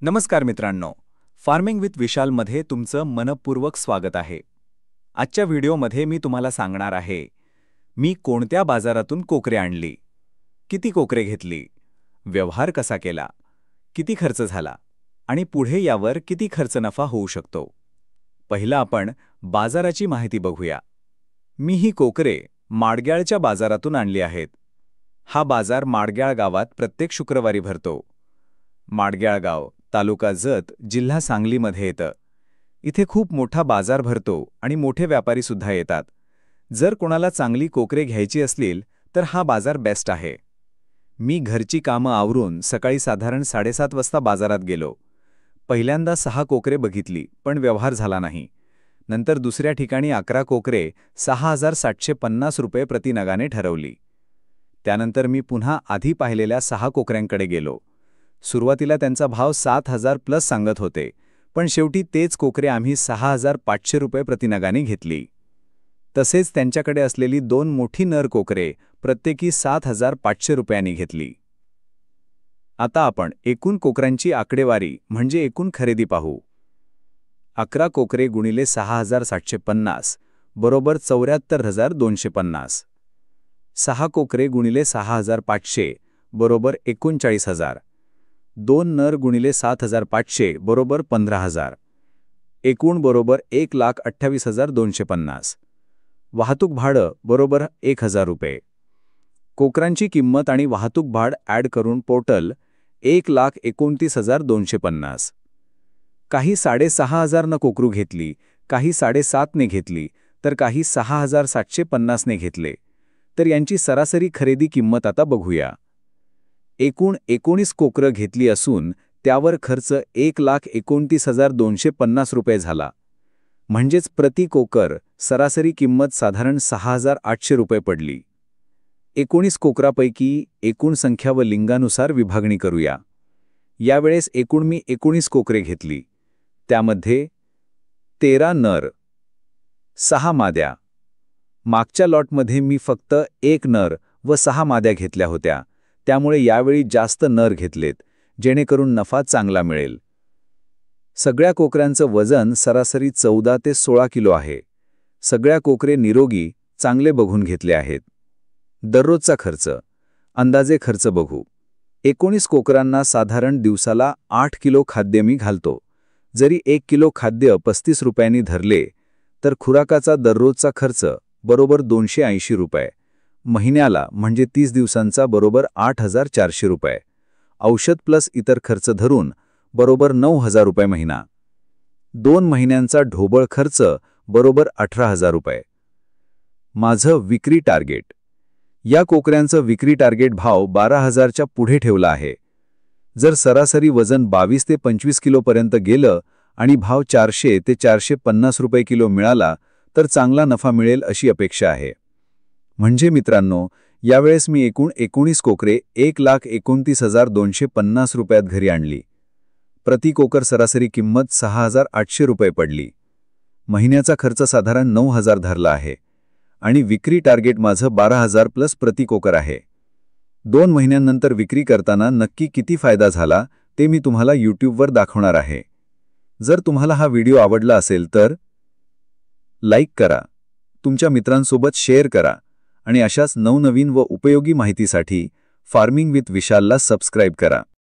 नमस्कार मित्रांनो, farming with विशालमध्ये तुमचं मनपूर्वक स्वागत आहे। आजच्या व्हिडिओमध्ये मी तुम्हाला सांगणार आहे मी कोणत्या बाजारातून कोकरे आणली, किती कोकरे घेतली, व्यवहार कसा केला, किती खर्च झाला आणि पुढे यावर किती खर्च नफा होऊ शकतो। पहिला आपण बाजाराची माहिती बघूया। मी ही कोकरे माडग्याळच्या बाजारातून आणली आहेत। हा बाजार माडग्याळ गावात प्रत्येक शुक्रवारी भरतो। माडग्याळ गाव तालुका जत जिल्हा सांगलीमध्ये येतं। इथे खूप मोठा बाजार भरतो आणि मोठे व्यापारी सुद्धा येतात। जर कोणाला चांगली कोकरे घ्यायची असतील तर हा बाजार बेस्ट आहे। मी घरची कामं आवरून सकाळी साधारण 7:30 वाजता बाजारात गेलो। पहिल्यांदा 6 कोकरे बघितली पण व्यवहार झाला नाही। नंतर दुसऱ्या ठिकाणी 11 कोकरे 6,750 रुपये प्रति नगाने ठरवली। त्यानंतर मी पुन्हा आधी पाहिलेल्या 6 कोकऱ्यांकडे गेलो। सुरुवातीला त्यांचा भाव 7,000 प्लस सांगत होते, पण शेवटी तेच कोकरे आम्ही 6,500 रुपये प्रति नगाने घेतली। तसेच त्यांच्याकडे असलेली 2 मोठी नर कोकरे प्रत्येकी 7,500 रुपयांनी घेतली। आता आपण एकूण कोकरांची आकडेवारी म्हणजे एकूण खरेदी पाहू। 11 कोकरे गुणिले 6,750 बरोबर 74,250। 6 कोकरे गुणिले 6,500 बरोबर 39,000। 2 नर गुणिले 7,500 बरोबर 15,000। एकूण बरोबर 1,28,250। वाहतूक भाडं बरोबर 1,000 रुपये। कोकरांची किंमत आणि वाहतूक भाड ॲड करून टोटल 1,29,250। काही 6,500 न कोकरू घेतली, काही 7,500 ने घेतली, तर काही 6,750 ने घेतले। तर यांची सरासरी खरेदी किंमत आता बघूया। एकूण 19 कोकरं घेतली असून त्यावर खर्च 1,29,250 रुपये झाला। म्हणजेच प्रति कोकर सरासरी किंमत साधारण 6,800 रुपये पडली। 19 कोकरापैकी एकूण संख्या व लिंगानुसार विभागणी करूया। यावेळेस एकूण मी 19 कोकरे घेतली। त्यामध्ये 13 नर, 6 माद्या। मागच्या लॉटमध्ये मी फक्त 1 नर व 6 माद्या घेतल्या होत्या, त्यामुळे यावेळी जास्त नर घेतलेत, जेणेकरून नफा चांगला मिळेल। सगळ्या कोकऱ्यांचं वजन सरासरी 14 ते 16 किलो आहे। सगळ्या कोकरे निरोगी, चांगले बघून घेतले आहेत। दररोजचा खर्च अंदाजे खर्च बघू। 19 कोकरांना साधारण दिवसाला 8 किलो खाद्य मी घालतो। जरी 1 किलो खाद्य 35 रुपयांनी धरले तर खुराकाचा दररोजचा खर्च बरोबर 280 रुपये। महिन्याला म्हणजे 30 दिवसांचा बरोबर 8,400 रुपये। औषध प्लस इतर खर्च धरून बरोबर 9,000 रुपये महिना। 2 महिन्यांचा ढोबळ खर्च बरोबर 18,000 रुपये। माझं विक्री टार्गेट या कोकऱ्यांचं विक्री टार्गेट भाव 12,000च्या पुढे ठेवला आहे। जर सरासरी वजन 22 ते 25 किलोपर्यंत गेलं आणि भाव 400 ते 450 रुपये किलो मिळाला तर चांगला नफा मिळेल अशी अपेक्षा आहे। म्हणजे मित्रांनो, यावेळेस मी एकूण 19 कोकरे 1,29,250 रुपयात घरी आणली। प्रति कोकर सरासरी किंमत 6,800 रुपये पडली। महिन्याचा खर्च साधारण 9,000 धरला आहे आणि विक्री टार्गेट माझं 12,000 प्लस प्रति कोकर आहे। 2 महिन्यांनंतर विक्री करताना नक्की किती फायदा झाला ते मी तुम्हाला यूट्यूबवर दाखवणार आहे। जर तुम्हाला हा व्हिडिओ आवडला असेल तर लाईक करा, तुमच्या मित्रांसोबत शेअर करा आणि अशाच नवनवीन व उपयोगी माहितीसाठी फार्मिंग विथ विशालला सबस्क्राईब करा।